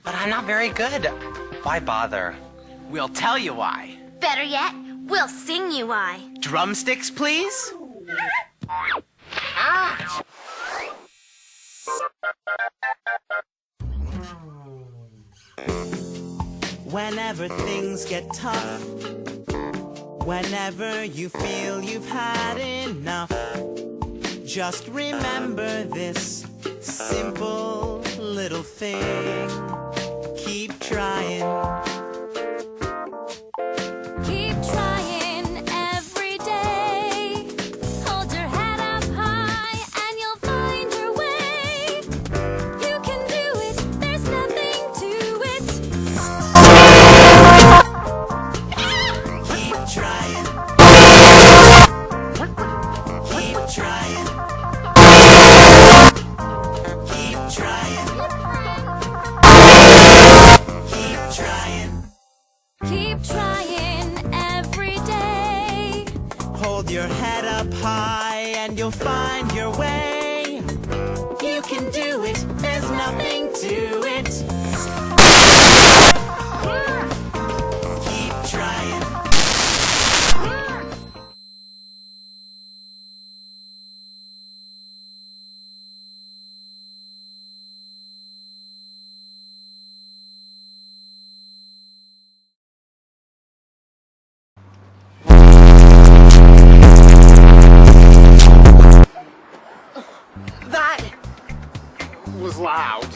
But I'm not very good. Why bother? We'll tell you why. Better yet, we'll sing you why. Drumsticks, please? Whenever things get tough, whenever you feel you've had enough, just remember this simple little thing. Keep trying. Keep trying every day. Hold your head up high and you'll find your way. You can do it, there's nothing to it. Keep trying. Keep trying. Keep trying. Keep trying. Keep trying every day. Hold your head up high and you'll find your way. You can do it, there's nothing to it. Keep trying. That was loud.